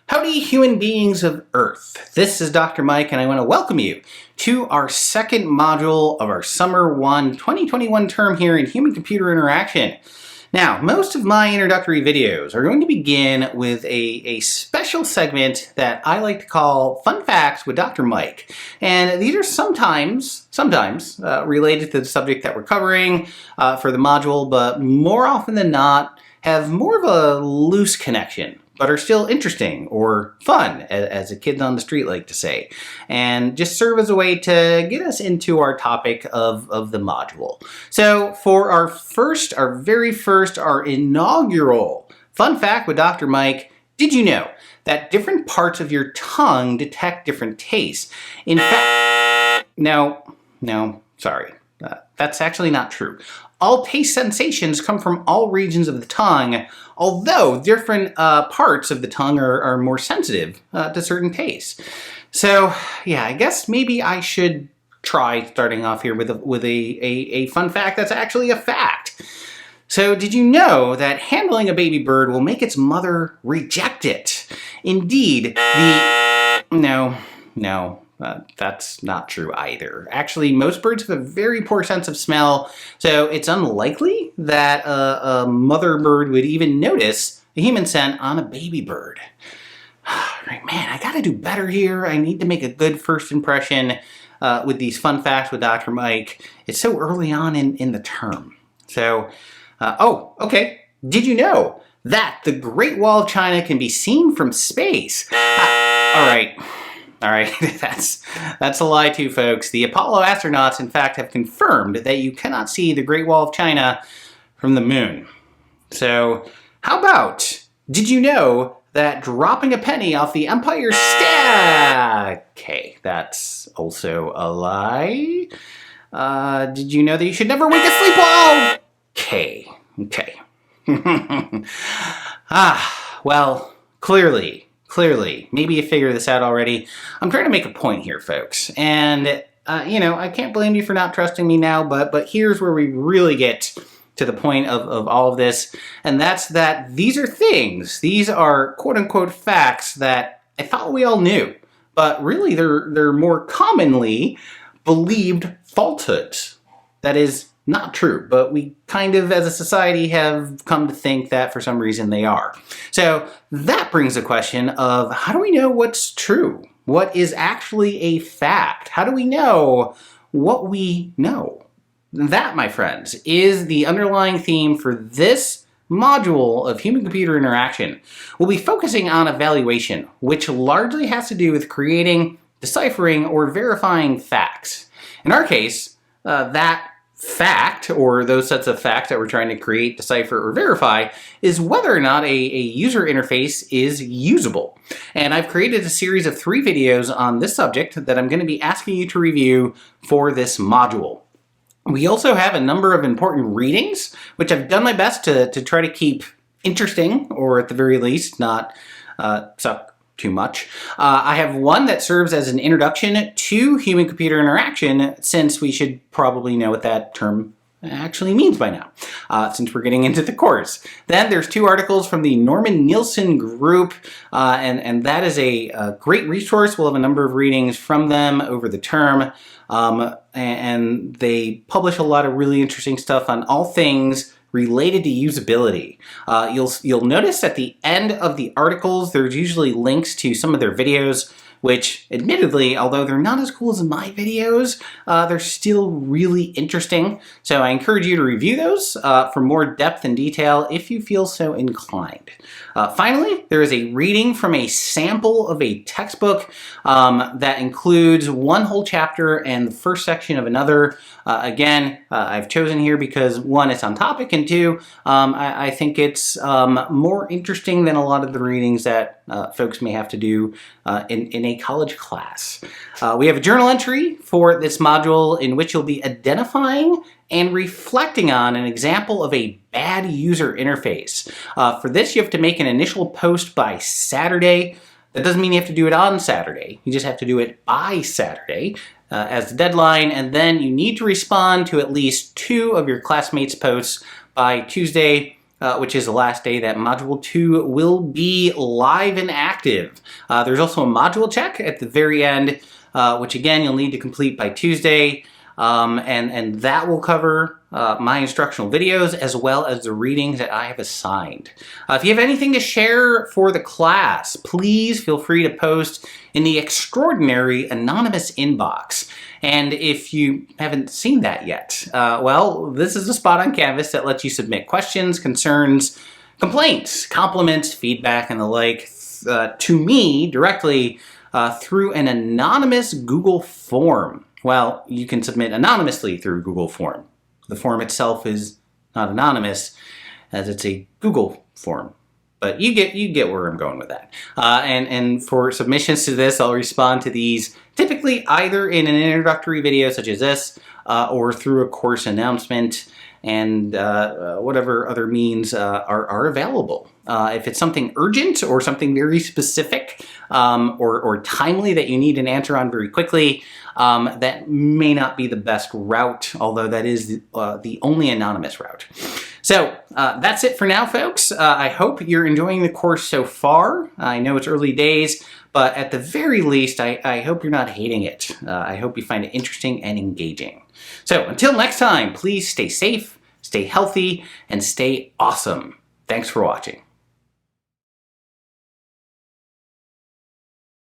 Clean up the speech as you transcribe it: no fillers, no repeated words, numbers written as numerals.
Howdy, human beings of Earth. This is Dr. Mike, and I want to welcome you to our second module of our Summer 1 2021 term here in Human-Computer Interaction. Now, most of my introductory videos are going to begin with a special segment that I like to call Fun Facts with Dr. Mike. And these are sometimes related to the subject that we're covering for the module, but more often than not have more of a loose connection, but are still interesting or fun, as the kids on the street like to say, and just serve as a way to get us into our topic of the module. So for our inaugural Fun Fact with Dr. Mike, did you know that different parts of your tongue detect different tastes? In fact, no, sorry. That's actually not true. All taste sensations come from all regions of the tongue, although different parts of the tongue are more sensitive to certain tastes. So, yeah, I guess maybe I should try starting off here with a fun fact that's actually a fact. So, did you know that handling a baby bird will make its mother reject it? Indeed, that's not true either. Actually, most birds have a very poor sense of smell, so it's unlikely that a mother bird would even notice a human scent on a baby bird. Right, man, I gotta do better here. I need to make a good first impression with these fun facts with Dr. Mike. It's so early on in the term. So, okay. Did you know that the Great Wall of China can be seen from space? All right, that's a lie too, folks. The Apollo astronauts, in fact, have confirmed that you cannot see the Great Wall of China from the moon. So, how about, did you know that dropping a penny off the Empire State... Okay, that's also a lie. Did you know that you should never wake a sleepwalker? Okay. Well, clearly, maybe you figured this out already. I'm trying to make a point here, folks. And, I can't blame you for not trusting me now, but here's where we really get to the point of all of this. And that's that these are quote-unquote facts that I thought we all knew. But really, they're more commonly believed falsehoods. That is not true, but we kind of, as a society, have come to think that for some reason they are. So that brings the question of, how do we know what's true? What is actually a fact? How do we know what we know? That, my friends, is the underlying theme for this module of human-computer interaction. We'll be focusing on evaluation, which largely has to do with creating, deciphering, or verifying facts. In our case, that fact, or those sets of facts that we're trying to create, decipher, or verify, is whether or not a user interface is usable. And I've created a series of 3 videos on this subject that I'm going to be asking you to review for this module. We also have a number of important readings, which I've done my best to try to keep interesting, or at the very least, not suck too much. I have one that serves as an introduction to human-computer interaction, since we should probably know what that term actually means by now, since we're getting into the course. Then there's 2 articles from the Norman Nielsen Group, and that is a great resource. We'll have a number of readings from them over the term, and they publish a lot of really interesting stuff on all things related to usability. You'll notice at the end of the articles, there's usually links to some of their videos, which admittedly, although they're not as cool as my videos, they're still really interesting. So I encourage you to review those for more depth and detail if you feel so inclined. Finally, there is a reading from a sample of a textbook that includes one whole chapter and the first section of another. Again, I've chosen here because 1, it's on topic, and 2, I think it's more interesting than a lot of the readings that folks may have to do in a college class. We have a journal entry for this module in which you'll be identifying and reflecting on an example of a bad user interface. For this, you have to make an initial post by Saturday. That doesn't mean you have to do it on Saturday. You just have to do it by Saturday as the deadline, and then you need to respond to at least 2 of your classmates' posts by Tuesday, which is the last day that Module 2 will be live and active. There's also a module check at the very end, which again you'll need to complete by Tuesday. And that will cover my instructional videos as well as the readings that I have assigned. If you have anything to share for the class, please feel free to post in the extraordinary anonymous inbox. And if you haven't seen that yet, well, this is a spot on Canvas that lets you submit questions, concerns, complaints, compliments, feedback, and the like to me directly through an anonymous Google form. Well, you can submit anonymously through Google form. The form itself is not anonymous, as it's a Google form. But you get where I'm going with that. And for submissions to this, I'll respond to these typically either in an introductory video such as this, or through a course announcement, and whatever other means are available. If it's something urgent or something very specific or timely that you need an answer on very quickly, that may not be the best route, although that is the only anonymous route. So that's it for now, folks. I hope you're enjoying the course so far. I know it's early days, but at the very least, I hope you're not hating it. I hope you find it interesting and engaging. So until next time, please stay safe, stay healthy, and stay awesome. Thanks for watching.